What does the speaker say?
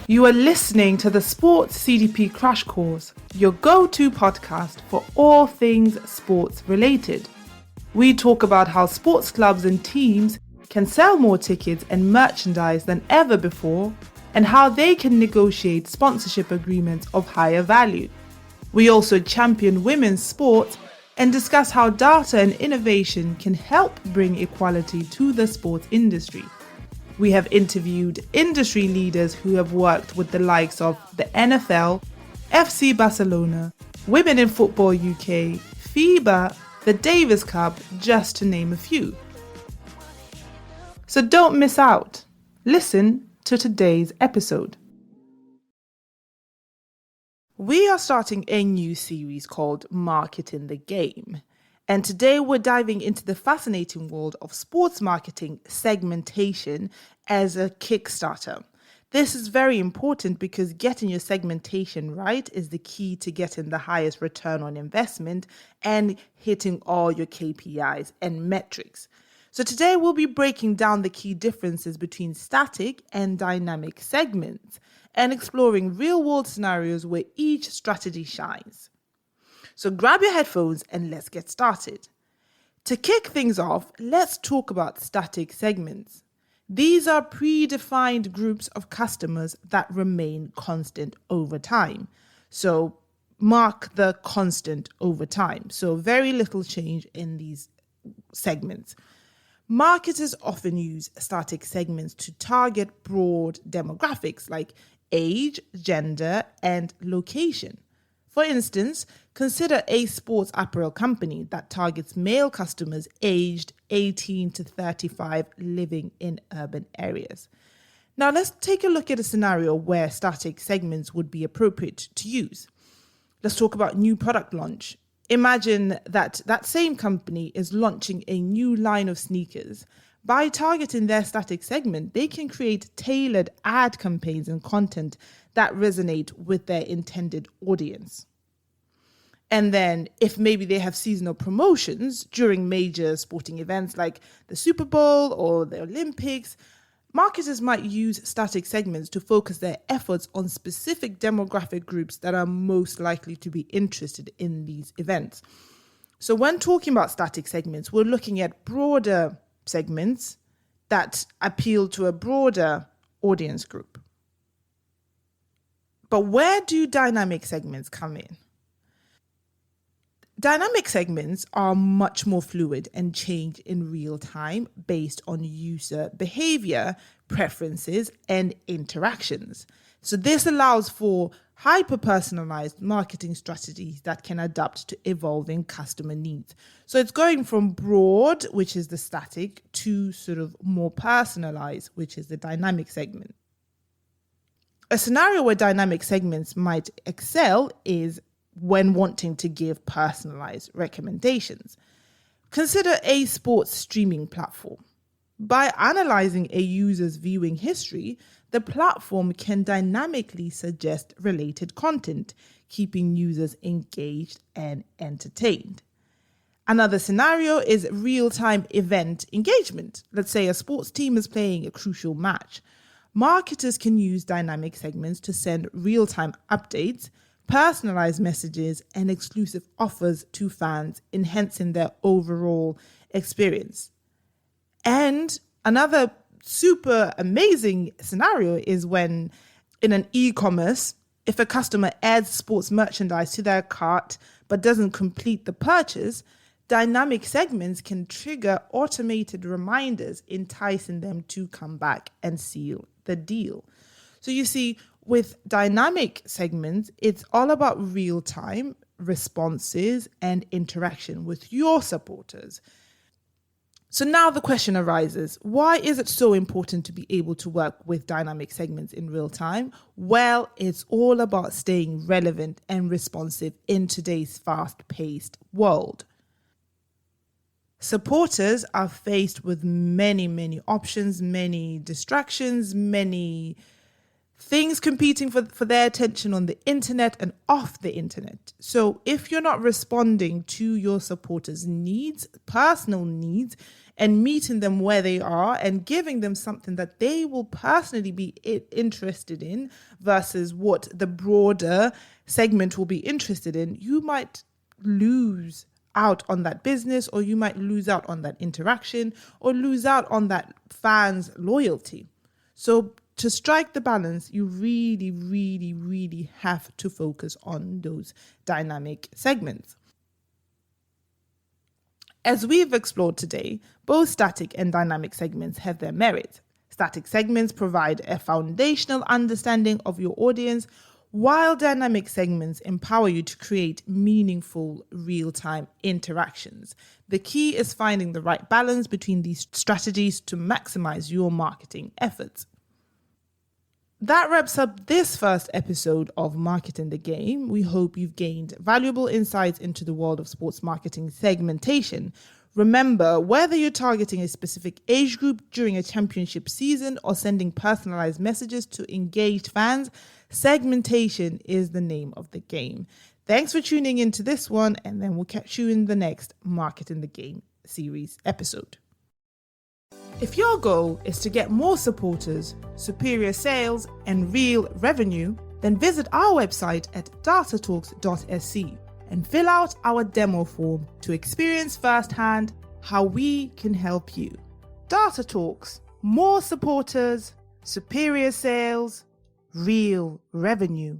You are listening to the Sports CDP Crash Course, your go-to podcast for all things sports related. We talk about how sports clubs and teams can sell more tickets and merchandise than ever before, and how they can negotiate sponsorship agreements of higher value. We also champion women's sports and discuss how data and innovation can help bring equality to the sports industry. We have interviewed industry leaders who have worked with the likes of the NFL, FC Barcelona, Women in Football UK, FIBA, the Davis Cup, just to name a few. So don't miss out. Listen to today's episode. We are starting a new series called Marketing the Game. And today we're diving into the fascinating world of sports marketing segmentation as a Kickstarter. This is very important because getting your segmentation right is the key to getting the highest return on investment and hitting all your KPIs and metrics. So today we'll be breaking down the key differences between static and dynamic segments and exploring real-world scenarios where each strategy shines. So grab your headphones and let's get started. To kick things off, let's talk about static segments. These are predefined groups of customers that remain constant over time. So mark the constant over time. So very little change in these segments. Marketers often use static segments to target broad demographics like age, gender, and location. For instance, consider a sports apparel company that targets male customers aged 18 to 35 living in urban areas. Now let's take a look at a scenario where static segments would be appropriate to use. Let's talk about new product launch. Imagine that same company is launching a new line of sneakers. By targeting their static segment, they can create tailored ad campaigns and content that resonate with their intended audience. And then if maybe they have seasonal promotions during major sporting events like the Super Bowl or the Olympics, marketers might use static segments to focus their efforts on specific demographic groups that are most likely to be interested in these events. So when talking about static segments, we're looking at broader segments that appeal to a broader audience group. But where do dynamic segments come in? Dynamic segments are much more fluid and change in real time based on user behavior, preferences, and interactions. So this allows for hyper-personalized marketing strategies that can adapt to evolving customer needs. So it's going from broad, which is the static, to sort of more personalized, which is the dynamic segment. A scenario where dynamic segments might excel is when wanting to give personalized recommendations. Consider a sports streaming platform. By analyzing a user's viewing history, the platform can dynamically suggest related content, keeping users engaged and entertained. Another scenario is real-time event engagement. Let's say a sports team is playing a crucial match. Marketers can use dynamic segments to send real-time updates, personalized messages, and exclusive offers to fans, enhancing their overall experience. And another super amazing scenario is when in an e-commerce, if a customer adds sports merchandise to their cart but doesn't complete the purchase, dynamic segments can trigger automated reminders, enticing them to come back and seal the deal. So you see, with dynamic segments, it's all about real-time responses and interaction with your supporters. So now the question arises, why is it so important to be able to work with dynamic segments in real time? Well, it's all about staying relevant and responsive in today's fast-paced world. Supporters are faced with many options, many distractions, many things competing for their attention on the internet and off the internet. So if you're not responding to your supporters' needs, personal needs, and meeting them where they are and giving them something that they will personally be interested in versus what the broader segment will be interested in, you might lose out on that business, or you might lose out on that interaction, or lose out on that fan's loyalty. So to strike the balance, you really, really, really have to focus on those dynamic segments. As we've explored today, both static and dynamic segments have their merits. Static segments provide a foundational understanding of your audience, while dynamic segments empower you to create meaningful real-time interactions. The key is finding the right balance between these strategies to maximize your marketing efforts. That wraps up this first episode of Marketing the Game. We hope you've gained valuable insights into the world of sports marketing segmentation. Remember, whether you're targeting a specific age group during a championship season or sending personalized messages to engaged fans, segmentation is the name of the game. Thanks for tuning into this one, and then we'll catch you in the next Marketing the Game series episode. If your goal is to get more supporters, superior sales, and real revenue, then visit our website at datatalks.sc and fill out our demo form to experience firsthand how we can help you. Data Talks, more supporters, superior sales, real revenue.